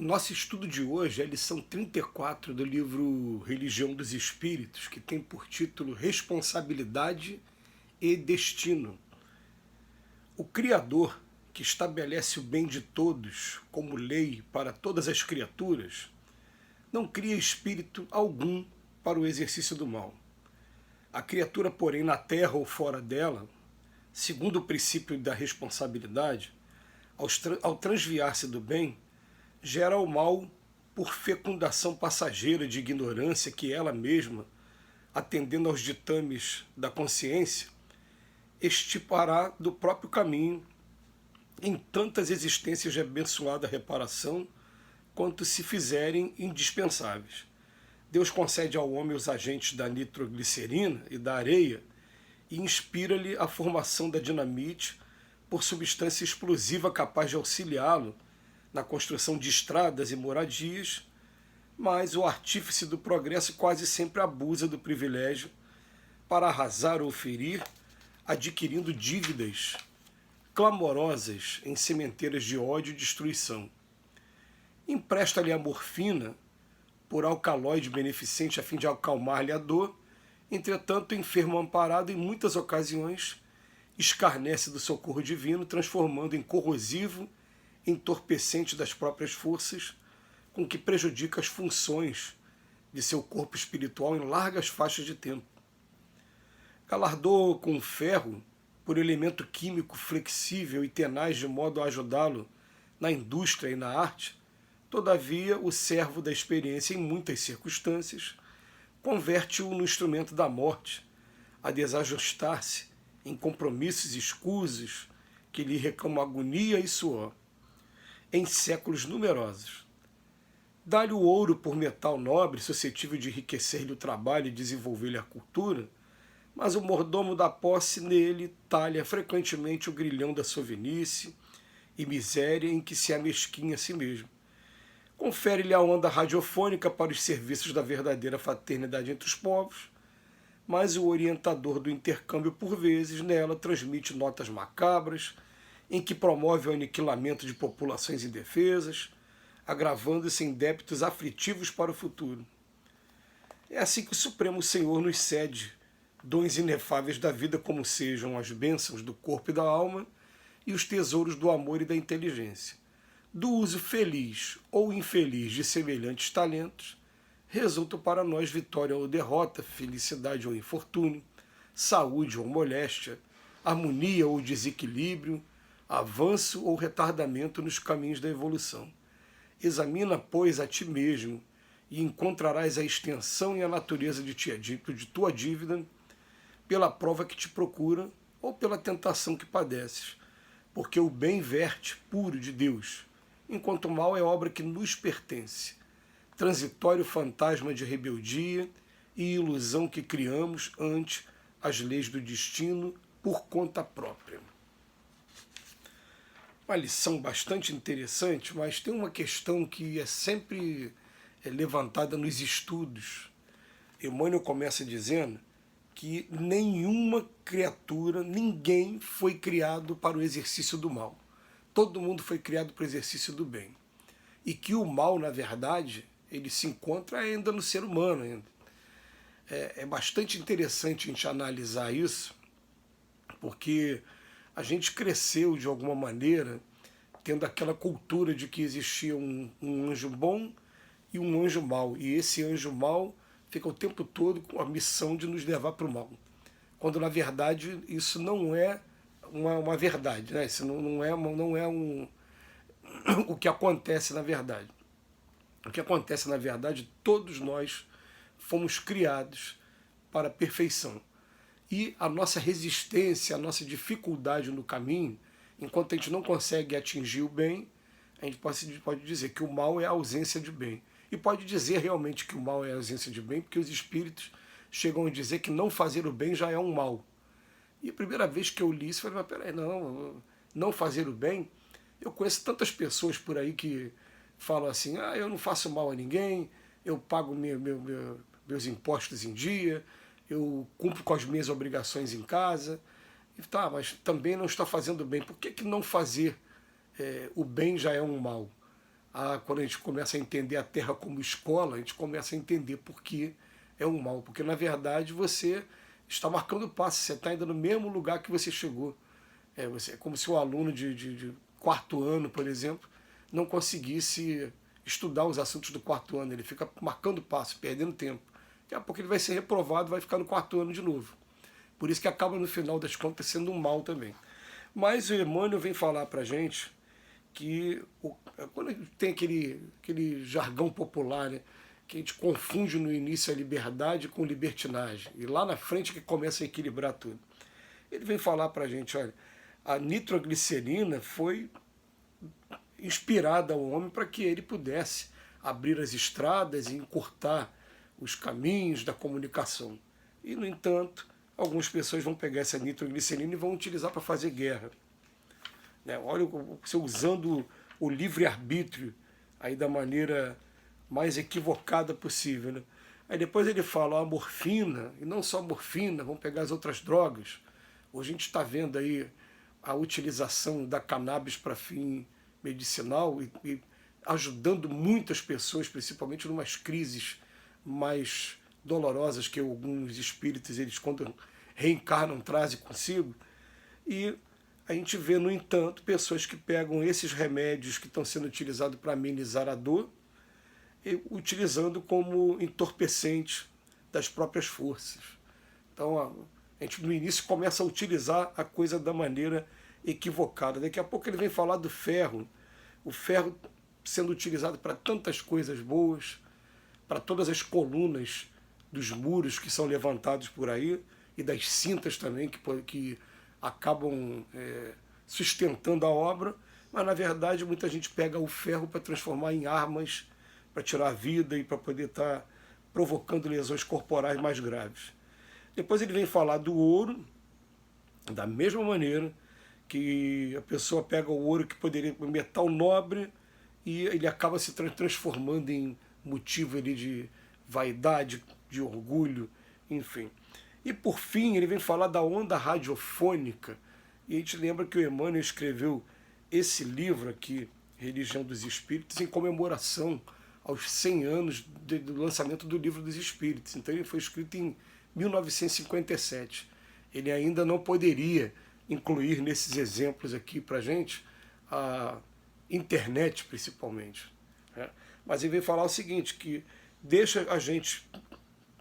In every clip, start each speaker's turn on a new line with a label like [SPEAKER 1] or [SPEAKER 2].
[SPEAKER 1] Nosso estudo de hoje é a lição 34 do livro Religião dos Espíritos, que tem por título Responsabilidade e Destino. O Criador, que estabelece o bem de todos como lei para todas as criaturas, não cria espírito algum para o exercício do mal. A criatura, porém, na terra ou fora dela, segundo o princípio da responsabilidade, ao transviar-se do bem, gera o mal por fecundação passageira de ignorância que ela mesma, atendendo aos ditames da consciência, estipará do próprio caminho em tantas existências de abençoada reparação quanto se fizerem indispensáveis. Deus concede ao homem os agentes da nitroglicerina e da areia e inspira-lhe a formação da dinamite por substância explosiva capaz de auxiliá-lo na construção de estradas e moradias, mas o artífice do progresso quase sempre abusa do privilégio para arrasar ou ferir, adquirindo dívidas clamorosas em sementeiras de ódio e destruição. Empresta-lhe a morfina por alcaloide beneficente a fim de acalmar-lhe a dor, entretanto, o enfermo amparado em muitas ocasiões escarnece do socorro divino, transformando em corrosivo, entorpecente das próprias forças, com que prejudica as funções de seu corpo espiritual em largas faixas de tempo. Galardoa com ferro por elemento químico flexível e tenaz de modo a ajudá-lo na indústria e na arte, todavia o servo da experiência em muitas circunstâncias converte-o no instrumento da morte, a desajustar-se em compromissos escusos que lhe reclamam agonia e suor. Em séculos numerosos. Dá-lhe o ouro por metal nobre, suscetível de enriquecer-lhe o trabalho e desenvolver-lhe a cultura, mas o mordomo da posse nele talha frequentemente o grilhão da sovinice e miséria em que se amesquinha a si mesmo. Confere-lhe a onda radiofônica para os serviços da verdadeira fraternidade entre os povos, mas o orientador do intercâmbio, por vezes, nela transmite notas macabras, em que promove o aniquilamento de populações indefesas, agravando-se em débitos aflitivos para o futuro. É assim que o Supremo Senhor nos cede dons inefáveis da vida, como sejam as bênçãos do corpo e da alma e os tesouros do amor e da inteligência. Do uso feliz ou infeliz de semelhantes talentos, resultam para nós vitória ou derrota, felicidade ou infortúnio, saúde ou moléstia, harmonia ou desequilíbrio, avanço ou retardamento nos caminhos da evolução. Examina, pois, a ti mesmo e encontrarás a extensão e a natureza de tua dívida pela prova que te procura ou pela tentação que padeces, porque o bem verte puro de Deus, enquanto o mal é obra que nos pertence, transitório fantasma de rebeldia e ilusão que criamos ante as leis do destino por conta própria. Uma lição bastante interessante, mas tem uma questão que é sempre levantada nos estudos. Emmanuel começa dizendo que nenhuma criatura, ninguém foi criado para o exercício do mal. Todo mundo foi criado para o exercício do bem. E que o mal, na verdade, ele se encontra ainda no ser humano. Ainda. É bastante interessante a gente analisar isso, porque a gente cresceu de alguma maneira tendo aquela cultura de que existia um anjo bom e um anjo mau. E esse anjo mau fica o tempo todo com a missão de nos levar para o mal. Quando, na verdade, isso não é uma verdade. Né? Isso não é o que acontece na verdade. O que acontece na verdade, todos nós fomos criados para a perfeição. E a nossa resistência, a nossa dificuldade no caminho, enquanto a gente não consegue atingir o bem, a gente pode dizer que o mal é a ausência de bem. E pode dizer realmente que o mal é a ausência de bem, porque os espíritos chegam a dizer que não fazer o bem já é um mal. E a primeira vez que eu li isso, eu falei, mas peraí, não fazer o bem? Eu conheço tantas pessoas por aí que falam assim, eu não faço mal a ninguém, eu pago meus impostos em dia, eu cumpro com as minhas obrigações em casa. E tá, mas também não está fazendo bem. Por que não fazer o bem já é um mal? quando a gente começa a entender a Terra como escola, a gente começa a entender por que é um mal. Porque, na verdade, você está marcando passo, você está indo no mesmo lugar que você chegou. É como se o aluno de quarto ano, por exemplo, não conseguisse estudar os assuntos do quarto ano. Ele fica marcando passo, perdendo tempo. Daqui a pouco ele vai ser reprovado, vai ficar no quarto ano de novo. Por isso que acaba, no final das contas, sendo um mal também. Mas o Emmanuel vem falar para a gente que quando tem aquele jargão popular, né, que a gente confunde no início a liberdade com libertinagem, e lá na frente que começa a equilibrar tudo. Ele vem falar para a gente, olha, a nitroglicerina foi inspirada ao homem para que ele pudesse abrir as estradas e encurtar os caminhos da comunicação. E, no entanto, algumas pessoas vão pegar essa nitroglicerina e vão utilizar para fazer guerra. Né? Olha, você usando o livre-arbítrio aí da maneira mais equivocada possível. Né? Aí depois ele fala a morfina, e não só a morfina, vão pegar as outras drogas. Hoje a gente está vendo aí a utilização da cannabis para fim medicinal e ajudando muitas pessoas, principalmente em umas crises mais dolorosas que alguns espíritos, eles quando reencarnam, trazem consigo. E a gente vê, no entanto, pessoas que pegam esses remédios que estão sendo utilizados para amenizar a dor e utilizando como entorpecente das próprias forças. Então, a gente no início começa a utilizar a coisa da maneira equivocada. Daqui a pouco ele vem falar do ferro, o ferro sendo utilizado para tantas coisas boas, para todas as colunas dos muros que são levantados por aí, e das cintas também que acabam sustentando a obra, mas na verdade muita gente pega o ferro para transformar em armas, para tirar a vida e para poder estar provocando lesões corporais mais graves. Depois ele vem falar do ouro, da mesma maneira que a pessoa pega o ouro que poderia um metal nobre e ele acaba se transformando em motivo ali de vaidade, de orgulho, enfim. E por fim ele vem falar da onda radiofônica, e a gente lembra que o Emmanuel escreveu esse livro aqui, Religião dos Espíritos, em comemoração aos 100 anos do lançamento do Livro dos Espíritos. Então ele foi escrito em 1957. Ele ainda não poderia incluir nesses exemplos aqui para a gente a internet, principalmente. Né? Mas ele veio falar o seguinte, que deixa a gente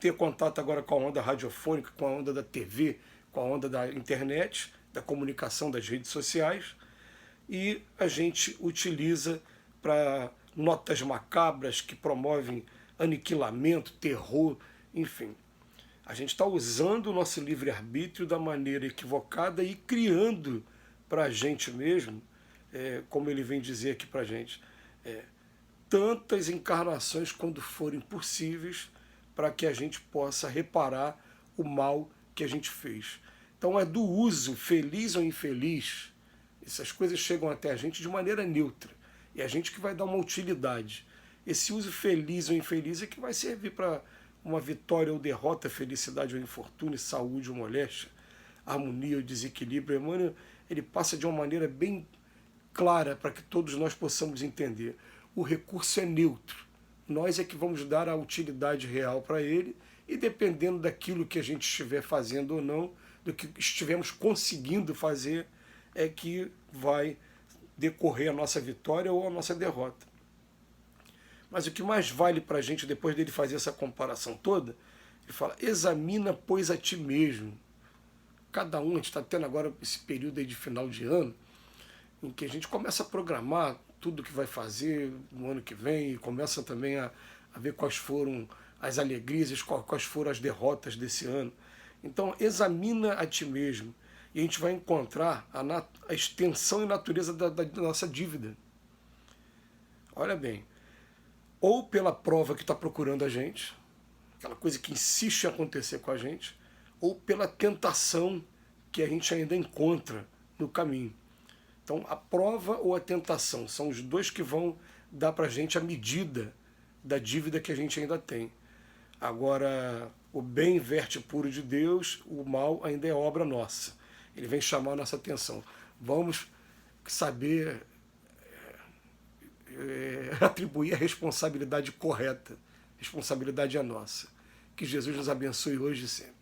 [SPEAKER 1] ter contato agora com a onda radiofônica, com a onda da TV, com a onda da internet, da comunicação, das redes sociais, e a gente utiliza para notas macabras que promovem aniquilamento, terror, enfim. A gente está usando o nosso livre-arbítrio da maneira equivocada e criando para a gente mesmo, como ele vem dizer aqui para a gente, tantas encarnações quando forem possíveis para que a gente possa reparar o mal que a gente fez. Então é do uso, feliz ou infeliz, essas coisas chegam até a gente de maneira neutra. E a gente que vai dar uma utilidade. Esse uso feliz ou infeliz é que vai servir para uma vitória ou derrota, felicidade ou infortúnio, saúde ou moléstia, harmonia ou desequilíbrio. Emmanuel, ele passa de uma maneira bem clara para que todos nós possamos entender. O recurso é neutro. Nós é que vamos dar a utilidade real para ele e dependendo daquilo que a gente estiver fazendo ou não, do que estivermos conseguindo fazer, é que vai decorrer a nossa vitória ou a nossa derrota. Mas o que mais vale para a gente, depois dele fazer essa comparação toda, ele fala, examina, pois, a ti mesmo. Cada um, a gente está tendo agora esse período aí de final de ano, em que a gente começa a programar tudo que vai fazer no ano que vem, e começa também a ver quais foram as alegrias, quais foram as derrotas desse ano. Então, examina a ti mesmo. E a gente vai encontrar a extensão e natureza da nossa dívida. Olha bem, ou pela prova que está procurando a gente, aquela coisa que insiste em acontecer com a gente, ou pela tentação que a gente ainda encontra no caminho. Então, a prova ou a tentação são os dois que vão dar para a gente a medida da dívida que a gente ainda tem. Agora, o bem verte puro de Deus, o mal ainda é obra nossa. Ele vem chamar a nossa atenção. Vamos saber atribuir a responsabilidade correta. Responsabilidade é nossa. Que Jesus nos abençoe hoje e sempre.